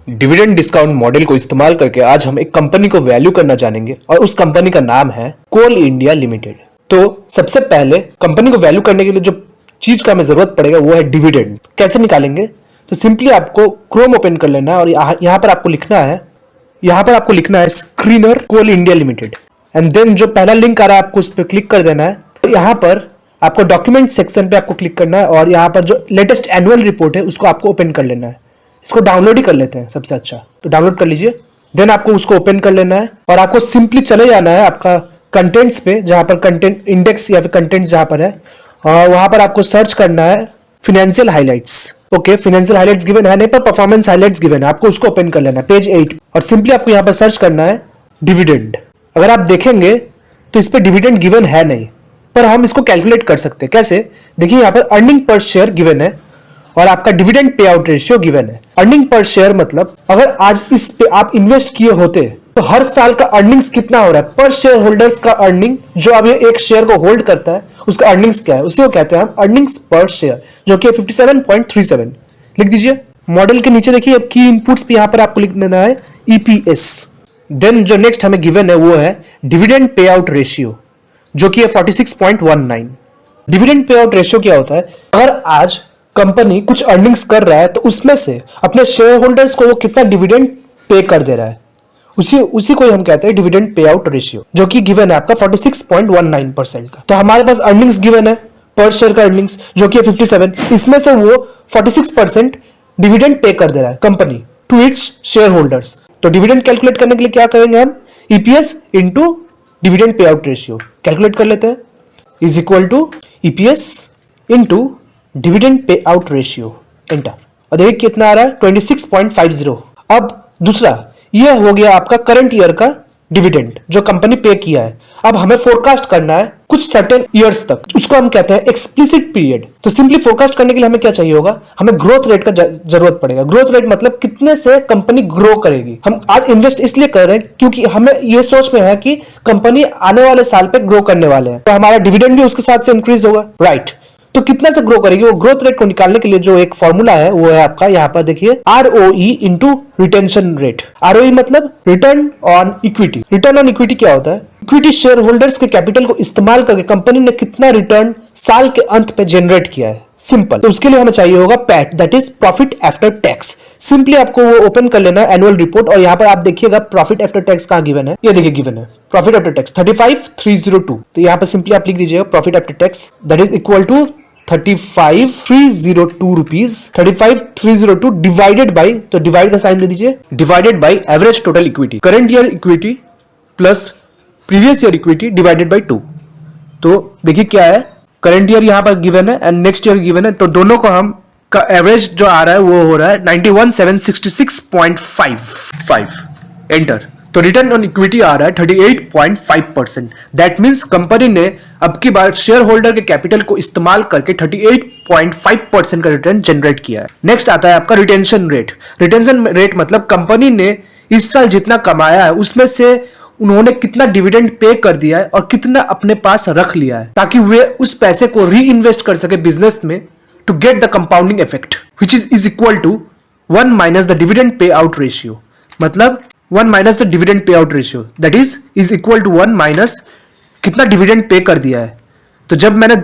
Dividend discount model को इस्तेमाल करके आज हम एक कंपनी को वैल्यू करना जानेंगे और उस कंपनी का नाम है कोल इंडिया लिमिटेड। तो सबसे पहले कंपनी को वैल्यू करने के लिए जो चीज का हमें जरूरत पड़ेगा वो है डिविडेंड। कैसे निकालेंगे? तो सिंपली आपको क्रोम ओपन कर लेना है और यहाँ पर आपको लिखना है screener Coal India limited and then जो पहला लिंक आ रहा है आपको उस पर क्लिक कर देना है। तो यहाँ पर आपको डॉक्यूमेंट सेक्शन पे आपको क्लिक करना है और यहाँ पर जो लेटेस्ट एनुअल रिपोर्ट है उसको आपको ओपन कर लेना है। इसको डाउनलोड ही कर लेते हैं सबसे अच्छा, तो डाउनलोड कर लीजिए। देन आपको उसको ओपन कर लेना है और आपको सिंपली चले जाना है आपका कंटेंट्स पे, जहां पर कंटेंट इंडेक्स या फिर कंटेंट जहां पर है और वहां पर आपको सर्च करना है financial highlights. Okay, financial highlights given है नहीं पर परफॉर्मेंस हाइलाइट्स गिवन है, आपको उसको ओपन कर लेना है पेज 8 और सिंपली आपको यहाँ पर सर्च करना है डिविडेंड। अगर आप देखेंगे तो इस पर डिविडेंड गिवन है नहीं, पर हम इसको कैलकुलेट कर सकते हैं। कैसे? देखिए यहाँ पर अर्निंग पर शेयर गिवन है और आपका dividend pay out ratio given है। अर्निंग पर शेयर मतलब अगर आज इस पे आप इन्वेस्ट किए होते तो हर साल का अर्निंग्स कितना हो रहा है, पर शेयर होल्डर्स का अर्निंग, जो अब ये एक शेयर को होल्ड करता है उसका अर्निंग्स क्या है, उसी को कहते हैं हम अर्निंग्स पर शेयर, जो कि 57.37 लिख दीजिए। मॉडल के नीचे देखिए की इनपुट्स पे यहाँ पर आपको लिख देना है ईपीएस। देन जो नेक्स्ट हमें गिवन है वो है डिविडेंड पे आउट रेशियो, जो कि है 46.19। डिविडेंड पे आउट रेशियो क्या होता है? अगर आज कंपनी कुछ अर्निंग्स कर रहा है तो उसमें से अपने शेयर होल्डर्स को वो कितना डिविडेंड पे कर दे रहा है, उसी को हम कहते हैं डिविडेंड पे आउट रेशियो, जो कि गिवन है आपका 46.19% का। तो हमारे पास अर्निंग्स गिवन है पर शेयर का अर्निंग्स जो कि 57, इसमें से वो 46% डिविडेंड पे कर दे रहा है company to its share holders. तो डिविडेंड कैलकुलेट करने के लिए क्या करेंगे हम? EPS into dividend pay out ratio calculate कर लेते हैं, is equal to EPS into dividend pay out ratio, enter. और देखिए कितना आ रहा है 26.50। अब दूसरा ये हो गया आपका करंट ईयर का डिविडेंड जो कंपनी पे किया है। अब हमें फोरकास्ट करना है कुछ सर्टेन ईयर्स तक, उसको हम कहते हैं एक्सप्लिसिट पीरियड। तो सिंपली फोरकास्ट करने के लिए हमें क्या चाहिए होगा? हमें ग्रोथ रेट का जरूरत पड़ेगा। ग्रोथ रेट मतलब कितने से कंपनी ग्रो करेगी। हम आज इन्वेस्ट इसलिए कर रहे हैं क्योंकि हमें ये सोच में है कि कंपनी आने वाले साल पे ग्रो करने वाले हैं, तो हमारा डिविडेंड भी उसके साथ से इंक्रीज होगा, राइट। तो कितना से ग्रो करेगी? वो ग्रोथ रेट को निकालने के लिए जो एक फॉर्मूला है वो है आपका यहाँ पर देखिए ROE into retention rate. ROE मतलब return on equity. Return on equity क्या होता है? इक्विटी शेयर होल्डर्स के कैपिटल को इस्तेमाल करके कंपनी ने कितना रिटर्न साल के अंत पे जनरेट किया है, सिंपल। तो उसके लिए हमें चाहिए होगा PAT, that is profit after tax. Simply आपको वो ओपन कर लेना है एनुअल रिपोर्ट और यहाँ पर आप देखिएगा प्रॉफिट आफ्टर टैक्स कहाँ गिवन है, ये देखिए गिवन है प्रॉफिट आफ्टर टैक्स 35,302। तो यहाँ पर सिंपली आप लिख दीजिएगा profit after tax that is equal to 35,302 rupees. 35,302 divided by, तो डिवाइड का साइन दे दीजिए, divided by average total equity, current year equity plus previous year equity divided by 2। तो देखिए क्या है, करंट ईयर यहां पर गिवन है एंड नेक्स्ट ईयर गिवन है, तो दोनों को हम का एवरेज जो आ रहा है वो हो रहा है 91,766.55, एंटर। तो रिटर्न ऑन इक्विटी आ रहा है 38.5%। दैट मींस कंपनी ने अब की बार शेयर होल्डर के कैपिटल को इस्तेमाल करके 38.5% का रिटर्न जनरेट किया है। नेक्स्ट आता है आपका रिटेंशन रेट। रिटेंशन रेट मतलब कंपनी ने इस साल जितना कमाया है उसमें से उन्होंने कितना डिविडेंड पे कर दिया है और कितना अपने पास रख लिया है, ताकि वे उस पैसे को री इन्वेस्ट कर सके बिजनेस में to get the compounding effect, which is equal to 1 minus the dividend pay out ratio. मतलब 1 minus the dividend pay out ratio that is equal to 1 minus कितना डिविडेंड पे कर दिया है। तो जब मैंने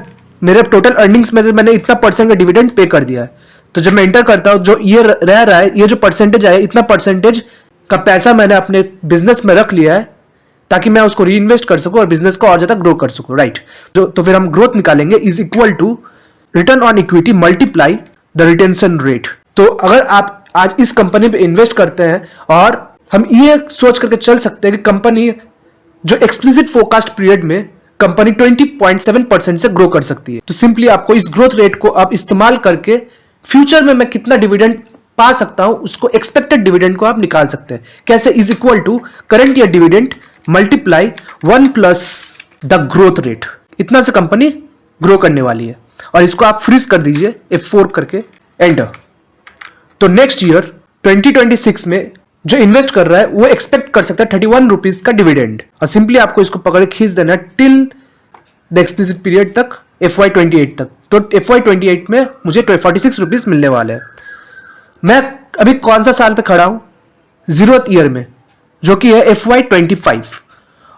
मेरे टोटल अर्निंग्स में मैंने इतना परसेंट का डिविडेंड पे कर दिया है, तो जब मैं एंटर करता हूं जो ये रह रहा है, ये जो परसेंटेज है, इतना परसेंटेज का पैसा मैंने अपने बिजनेस में रख लिया है ताकि मैं उसको री इन्वेस्ट कर सकूं और बिजनेस को और ज्यादा ग्रो कर सकूं, राइट। तो फिर हम ग्रोथ निकालेंगे is equal to return on equity multiply the retention rate. तो अगर आप आज इस कंपनी पे इन्वेस्ट करते हैं और हम ये सोच करके चल सकते हैं कि कंपनी जो एक्सप्लिसिट फोरकास्ट पीरियड में कंपनी 20.7% से ग्रो कर सकती है, तो सिंपली आपको इस ग्रोथ रेट को आप इस्तेमाल करके फ्यूचर में मैं कितना डिविडेंड पा सकता हूं उसको एक्सपेक्टेड डिविडेंड को आप निकाल सकते हैं। कैसे? Is equal to current year dividend multiply 1 plus the growth rate. इतना से कंपनी ग्रो करने वाली है और इसको आप फ्रीज कर दीजिए F4 करके, एंटर। तो नेक्स्ट ईयर 2026 में जो इन्वेस्ट कर रहा है वो एक्सपेक्ट कर सकता है 31 रुपीज का डिविडेंड और सिंपली आपको इसको पकड़ के खींच देना टिल द एक्सप्लिसिट पीरियड तक, FY28 तक। तो FY28 में मुझे 46 रुपीज मिलने वाले हैं। मैं अभी कौन सा साल पे खड़ा हूं? जीरोथ ईयर में, जो कि है FY25,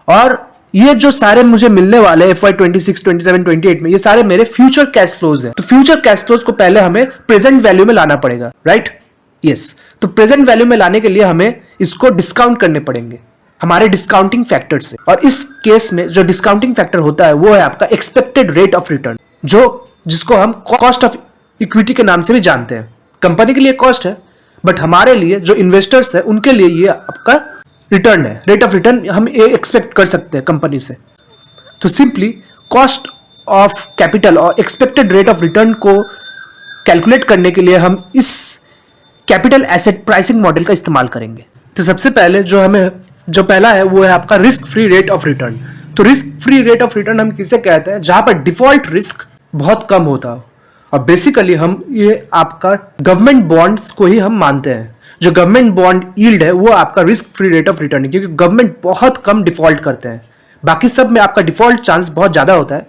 और ये जो सारे मुझे मिलने वाले FY26, 27, 28 में, ये सारे मेरे फ्यूचर कैश फ्लोज हैं। तो फ्यूचर कैश फ्लोज को पहले हमें प्रेजेंट वैल्यू में लाना पड़ेगा, राइट? यस। तो प्रेजेंट वैल्यू में लाने के लिए हमें इसको डिस्काउंट करने पड़ेंगे हमारे डिस्काउंटिंग फैक्टर से, और इस केस में जो डिस्काउंटिंग फैक्टर होता है वो है आपका एक्सपेक्टेड रेट ऑफ रिटर्न, जिसको हम कॉस्ट ऑफ इक्विटी के नाम से भी जानते हैं। कंपनी के लिए कॉस्ट है, बट हमारे लिए जो इन्वेस्टर्स है उनके लिए ये आपका रिटर्न है, रेट ऑफ रिटर्न हम एक्सपेक्ट कर सकते हैं कंपनी से। तो सिंपली कॉस्ट ऑफ कैपिटल और एक्सपेक्टेड रेट ऑफ रिटर्न को कैलकुलेट करने के लिए हम इस कैपिटल एसेट प्राइसिंग मॉडल का इस्तेमाल करेंगे। तो सबसे पहले जो पहला है वो है आपका risk free rate of return. तो risk free rate of return हम किसे कहते हैं? जहां पर डिफॉल्ट रिस्क बहुत कम होता हो, और बेसिकली हम ये आपका गवर्नमेंट बॉन्ड्स को ही हम मानते हैं। जो गवर्नमेंट बॉन्ड यील्ड है वो आपका risk free rate of return है, क्योंकि गवर्नमेंट बहुत कम डिफॉल्ट करते हैं। बाकी सब में आपका डिफॉल्ट चांस बहुत ज्यादा होता है,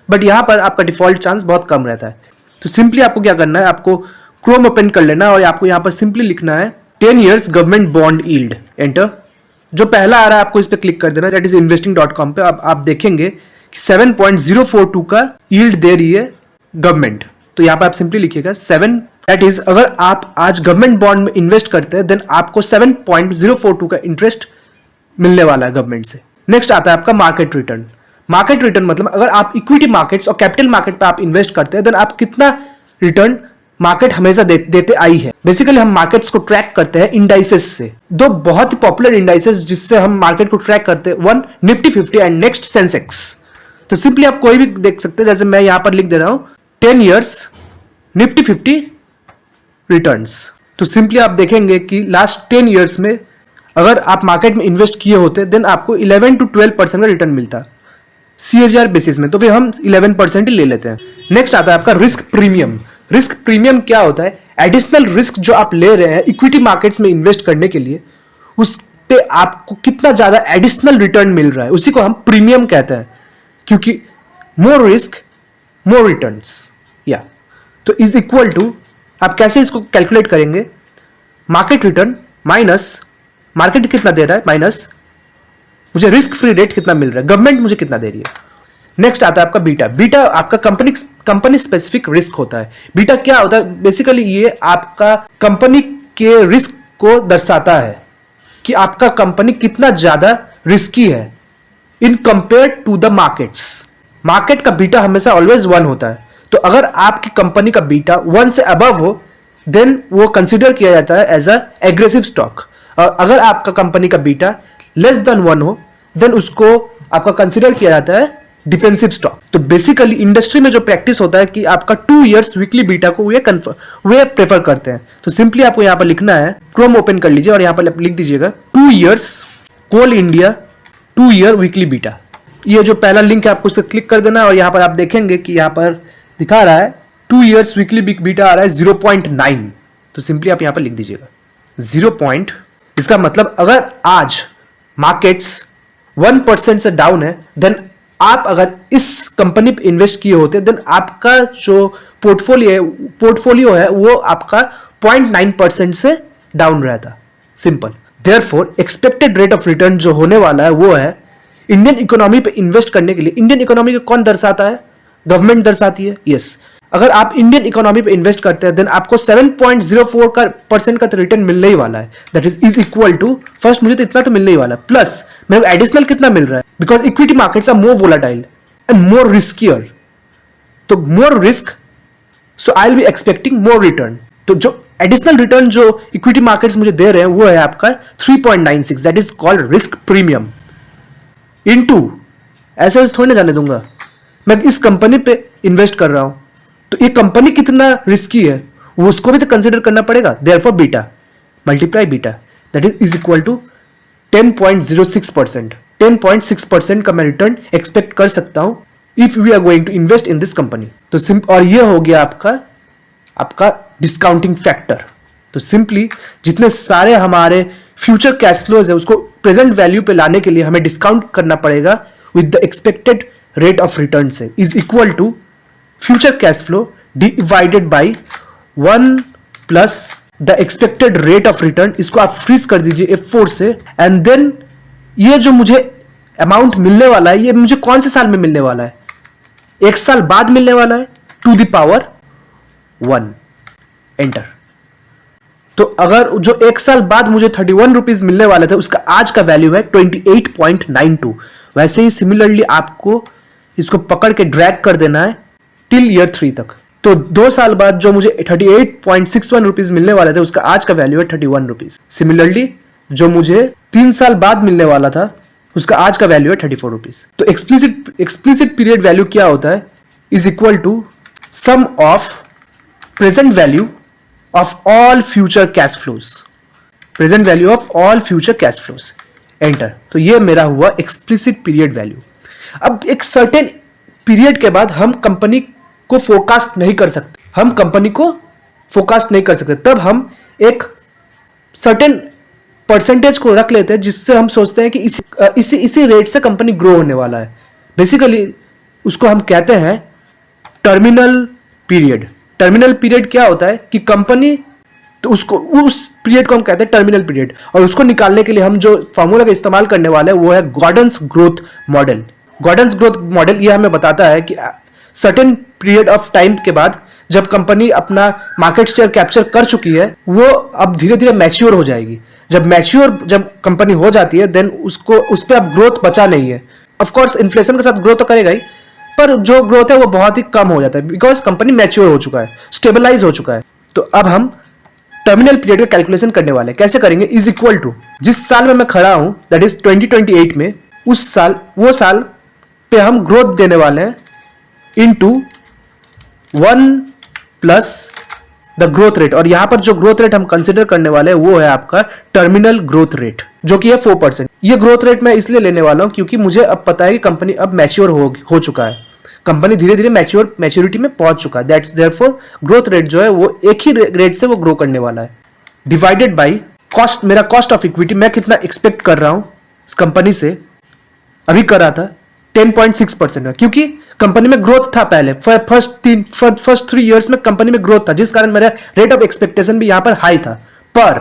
बट यहां पर आपका डिफॉल्ट चांस बहुत कम रहता है। तो सिंपली आपको क्या करना है, आपको क्रोम ओपन कर लेना है और आपको यहां पर सिंपली लिखना है 10 years government bond yield, enter. जो पहला आ रहा है आपको इस पर क्लिक कर देना, दैट इज investing.com पे। अब आप देखेंगे कि 7.042 का यील्ड दे रही है गवर्नमेंट। तो यहां पर आप सिंपली लिखिएगा 7, दैट इज अगर आप आज गवर्नमेंट बॉन्ड में इन्वेस्ट करते हैं देन आपको 7.042 का इंटरेस्ट मिलने वाला है गवर्नमेंट से। नेक्स्ट आता है आपका मार्केट रिटर्न। मार्केट रिटर्न मतलब अगर आप इक्विटी मार्केट्स और कैपिटल मार्केट पे आप इन्वेस्ट करते हैं देन आप कितना रिटर्न मार्केट हमेशा देते आई है। बेसिकली हम मार्केट्स को ट्रैक करते हैं इंडाइसेस से। दो बहुत ही पॉपुलर इंडाइसेस जिससे हम मार्केट को ट्रैक करते हैं, one Nifty 50 and next Sensex. तो सिंपली आप कोई भी देख सकते हैं, जैसे मैं यहां पर लिख दे रहा हूं 10 years निफ्टी 50 रिटर्न्स। तो सिंपली आप देखेंगे कि लास्ट 10 years में अगर आप मार्केट में इन्वेस्ट किए होते देन आपको 11 to 12% का रिटर्न मिलता CAGR बेसिस में। तो फिर हम 11% ही ले लेते हैं। नेक्स्ट आता है आपका रिस्क प्रीमियम। रिस्क प्रीमियम क्या होता है? एडिशनल रिस्क जो आप ले रहे हैं इक्विटी मार्केट्स में इन्वेस्ट करने के लिए, उस पे आपको कितना ज्यादा एडिशनल रिटर्न मिल रहा है, उसी को हम प्रीमियम कहते हैं। क्योंकि मोर रिस्क मोर रिटर्न्स, या तो इज इक्वल टू, आप कैसे इसको कैलकुलेट करेंगे? मार्केट रिटर्न माइनस मार्केट कितना दे रहा है, माइनस मुझे रिस्क फ्री रेट कितना मिल रहा है, गवर्नमेंट मुझे कितना दे रही है। नेक्स्ट आता है आपका बीटा। बीटा आपका कंपनी स्पेसिफिक रिस्क होता है। बीटा क्या होता है? बेसिकली ये आपका कंपनी के रिस्क को दर्शाता है कि आपका कंपनी कितना ज्यादा रिस्की है in compare to the markets. Market का बीटा हमेशा ऑलवेज 1 होता है। तो अगर आपकी कंपनी का बीटा 1 से अबव हो देन वो कंसिडर किया जाता है एज अ एग्रेसिव स्टॉक, और अगर आपका कंपनी का बीटा लेस देन 1 हो देन उसको आपका कंसिडर किया जाता है डिफेंसिव स्टॉक। तो बेसिकली इंडस्ट्री में जो प्रैक्टिस होता है कि आपका 2 years वीकली बीटा को वे प्रेफर करते हैं। तो सिंपली आपको यहां पर लिखना है, क्रोम ओपन कर लीजिए और यहां पर लिख दीजिएगा 2 years कोल इंडिया 2 year वीकली बीटा। ये जो पहला लिंक है आपको उसे क्लिक कर देना, और यहां पर आप देखेंगे कि यहां पर दिखा रहा है 2 years वीकली बीटा आ रहा है 0.9। तो सिंपली आप यहां पर लिख दीजिएगा 0. इसका मतलब अगर आज मार्केट्स 1% से डाउन है देन आप अगर इस कंपनी पे इन्वेस्ट किए होते देन आपका जो पोर्टफोलियो है वो आपका 0.9% से डाउन रहता। Simple. Therefore expected rate of return जो होने वाला है वो है, इंडियन इकोनॉमी पे इन्वेस्ट करने के लिए, इंडियन इकोनॉमी को कौन दर्शाता है? गवर्नमेंट दर्शाती है। यस। अगर आप इंडियन इकोनॉमी पे इन्वेस्ट करते हैं देन आपको 7.04% का तो रिटर्न मिलने ही वाला है। That is equal to, first मुझे तो इतना तो मिलने ही वाला है, प्लस मेरे को एडिशनल कितना मिल रहा है, because equity markets are more volatile and more riskier. तो more risk, so I will be expecting more return. तो जो एडिशनल रिटर्न जो इक्विटी मार्केट्स मुझे दे रहे हैं वो है आपका 3.96, that is called risk premium into, ऐसे थोड़ी ना जाने दूंगा, मैं इस कंपनी पे इन्वेस्ट कर रहा हूं तो ये कंपनी कितना रिस्की है वो उसको भी तो कंसिडर करना पड़ेगा। Therefore beta multiply beta, that is equal to 10.06%। 10.6% का मैं रिटर्न एक्सपेक्ट कर सकता हूं if we are going to invest in this company. तो और ये हो गया आपका डिस्काउंटिंग फैक्टर। तो सिंपली जितने सारे हमारे फ्यूचर कैश फ्लोज है उसको प्रेजेंट वैल्यू पे लाने के लिए हमें डिस्काउंट करना पड़ेगा with the expected rate of return से, is equal to future cash flow divided by 1 plus the expected rate of return, इसको आप फ्रीज कर दीजिए F4 से, एंड देन ये जो मुझे अमाउंट मिलने वाला है ये मुझे कौन से साल में मिलने वाला है, 1 साल बाद मिलने वाला है, टू द पावर 1, एंटर। तो अगर जो 1 साल बाद मुझे 31 रुपीज मिलने वाले थे उसका आज का वैल्यू है 28.92। वैसे ही सिमिलरली आपको इसको पकड़ के ड्रैग कर देना है टिल ईयर 3 तक। तो 2 साल बाद जो मुझे 38.61 रुपीज मिलने वाले थे उसका आज का वैल्यू है 31 रुपीज। सिमिलरली जो मुझे 3 साल बाद मिलने वाला था उसका आज का वैल्यू है 34 रुपीज। तो एक्सप्लिसिट पीरियड वैल्यू क्या होता है, is equal to sum of present value of all future cash flows, present value of all future cash flows, enter. तो ये मेरा हुआ एक्सप्लिसिट पीरियड वैल्यू। अब एक सर्टेन पीरियड के बाद हम कंपनी को फोरकास्ट नहीं कर सकते, हम कंपनी को फोरकास्ट नहीं कर सकते, तब हम एक सर्टेन परसेंटेज को रख लेते हैं जिससे हम सोचते हैं कि इसी रेट से कंपनी ग्रो होने वाला है। बेसिकली उसको हम कहते हैं टर्मिनल पीरियड। टर्मिनल पीरियड क्या होता है कि कंपनी, तो उसको उस पीरियड को हम कहते हैं टर्मिनल पीरियड, और उसको निकालने के लिए हम जो फॉर्मूला का इस्तेमाल करने वाले हैं वो है Gordon's growth model. Gordon's growth model ये हमें बताता है कि सर्टेन पीरियड ऑफ टाइम के बाद जब कंपनी अपना मार्केट शेयर कैप्चर कर चुकी है वो अब धीरे धीरे मैच्योर हो जाएगी। जब कंपनी हो जाती है देन उसको उस पर अब ग्रोथ बचा नहीं है। ऑफ कोर्स इन्फ्लेशन के साथ ग्रोथ तो करेगा ही, पर जो ग्रोथ है वो बहुत ही कम हो जाता है बिकॉज कंपनी मैच्योर हो चुका है, स्टेबलाइज हो चुका है। तो अब हम टर्मिनल पीरियड का कैलकुलेशन करने वाले हैं। कैसे करेंगे, इज इक्वल टू जिस साल में मैं खड़ा हूं दैट इज 2028 में, उस साल वो साल पे हम ग्रोथ देने वाले हैं into 1 plus the growth rate. और यहां पर जो ग्रोथ रेट हम कंसिडर करने वाले हैं वो है आपका टर्मिनल ग्रोथ रेट जो कि है 4%। ये ग्रोथ रेट मैं इसलिए लेने वाला हूं क्योंकि मुझे अब पता है कि कंपनी अब मैच्योर हो चुका है, कंपनी धीरे धीरे मैच्योरिटी में पहुंच चुका है। दैट्स देयरफॉर ग्रोथ रेट जो है वो एक ही रेट से वो ग्रो करने वाला है, डिवाइडेड बाई कॉस्ट, मेरा कॉस्ट ऑफ इक्विटी मैं कितना एक्सपेक्ट कर रहा हूं इस कंपनी से। अभी कर रहा था 10.6% है क्योंकि कंपनी में ग्रोथ था पहले, फर्स्ट 3 इयर्स में कंपनी में ग्रोथ था जिस कारण मेरा रेट ऑफ एक्सपेक्टेशन भी यहां पर हाई था। पर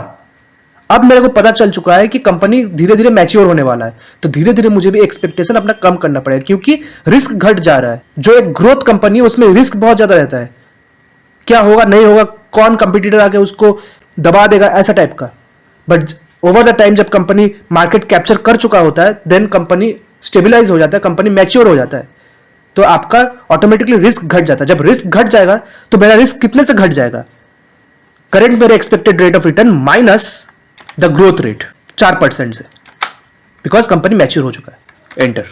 अब मेरे को पता चल चुका है कि कंपनी धीरे धीरे मैच्योर होने वाला है, तो धीरे धीरे मुझे भी एक्सपेक्टेशन अपना कम करना पड़ेगा क्योंकि रिस्क घट जा रहा है। जो एक ग्रोथ कंपनी है उसमें रिस्क बहुत ज्यादा रहता है, क्या होगा नहीं होगा, कौन कंपटीटर आके उसको दबा देगा, ऐसा टाइप का। बट ओवर द टाइम जब कंपनी मार्केट कैप्चर कर चुका होता है देन कंपनी स्टेबलाइज हो जाता है, कंपनी मैच्योर हो जाता है, तो आपका ऑटोमेटिकली रिस्क घट जाता है। जब रिस्क घट जाएगा तो मेरा रिस्क कितने से घट जाएगा, करंट मेरे expected rate of return minus the growth rate 4% से, बिकॉज कंपनी मैच्योर हो चुका है, एंटर।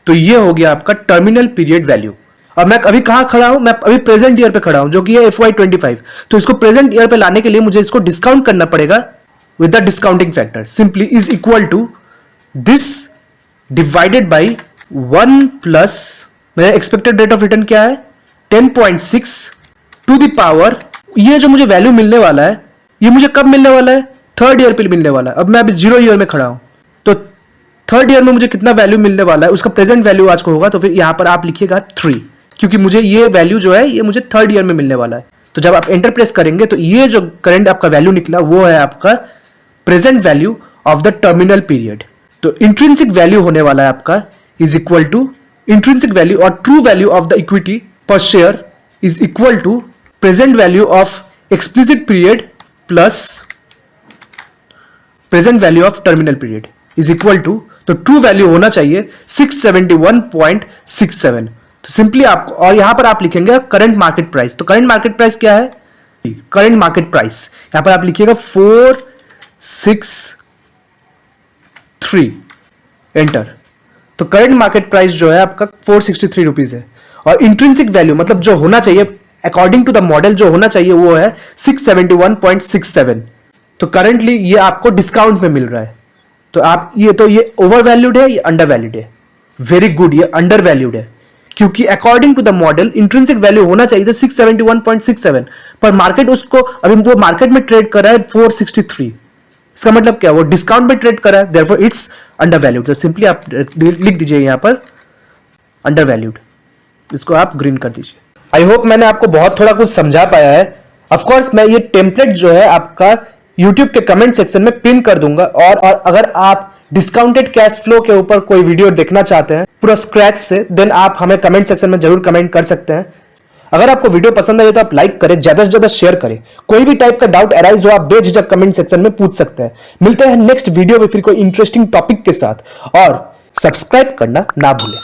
तो ये हो गया आपका टर्मिनल पीरियड वैल्यू। और मैं अभी कहां खड़ा हूं, मैं अभी प्रेजेंट ईयर पे खड़ा हूं जो कि है FY25। तो इसको प्रेजेंट ईयर पे लाने के लिए मुझे इसको डिस्काउंट करना पड़ेगा with the discounting factor, simply is equal to this divided by 1 plus मेरा एक्सपेक्टेड रेट ऑफ रिटर्न क्या है 10.6 टू द पावर, ये जो मुझे वैल्यू मिलने वाला है ये मुझे कब मिलने वाला है, 3rd ईयर पे मिलने वाला है। अब मैं अभी 0 ईयर में खड़ा हूं तो 3rd ईयर में मुझे कितना वैल्यू मिलने वाला है, उसका प्रेजेंट वैल्यू आज को होगा, तो फिर यहां पर आप लिखिएगा 3 क्योंकि मुझे ये वैल्यू जो है ये मुझे 3rd ईयर में मिलने वाला है। तो जब आप एंटर प्रेस करेंगे तो ये जो करंट आपका वैल्यू निकला वो है आपका present value of the terminal period. तो इंट्रिंसिक वैल्यू होने वाला है आपका is equal to intrinsic value और true value of the equity per share is equal to present value of explicit period plus present value of terminal period is equal to, तो true value होना चाहिए 671.67। तो simply आपको, और यहां पर आप लिखेंगे करंट मार्केट प्राइस। तो करंट मार्केट प्राइस क्या है, करंट मार्केट प्राइस यहां पर आप लिखिएगा 463, एंटर। तो करंट मार्केट प्राइस जो है आपका 463 रुपीज है, और इंट्रिंसिक वैल्यू मतलब जो होना चाहिए अकॉर्डिंग टू द मॉडल जो होना चाहिए वो है 671.67। तो करंटली ये आपको डिस्काउंट में मिल रहा है। तो आप ये ओवर वैल्यूड है, ये अंडर वैल्यूड है, वेरी गुड, ये अंडर वैल्यूड है क्योंकि according to the model intrinsic value होना चाहिए था 671.67, पर मार्केट उसको अभी वो मार्केट में ट्रेड कर रहा है 463। इसका मतलब क्या, वो डिस्काउंट में ट्रेड कर रहा है, देयरफॉर इट्स अंडर वैल्यूड। तो सिंपली आप लिख दीजिए यहां पर अंडर वैल्यूड, इसको आप ग्रीन कर दीजिए। आई होप मैंने आपको बहुत थोड़ा कुछ समझा पाया है। ऑफ कोर्स मैं ये टेम्पलेट जो है आपका YouTube के कमेंट सेक्शन में पिन कर दूंगा। और अगर आप डिस्काउंटेड कैश फ्लो के ऊपर कोई वीडियो देखना चाहते हैं पूरा स्क्रैच से, देन आप हमें कमेंट सेक्शन में जरूर कमेंट कर सकते हैं। अगर आपको वीडियो पसंद आए तो आप लाइक करें, ज्यादा से ज्यादा शेयर करें। कोई भी टाइप का डाउट अराइज हो आप बेझिझक कमेंट सेक्शन में पूछ सकते हैं। मिलते हैं नेक्स्ट वीडियो में फिर कोई इंटरेस्टिंग टॉपिक के साथ, और सब्सक्राइब करना ना भूलें।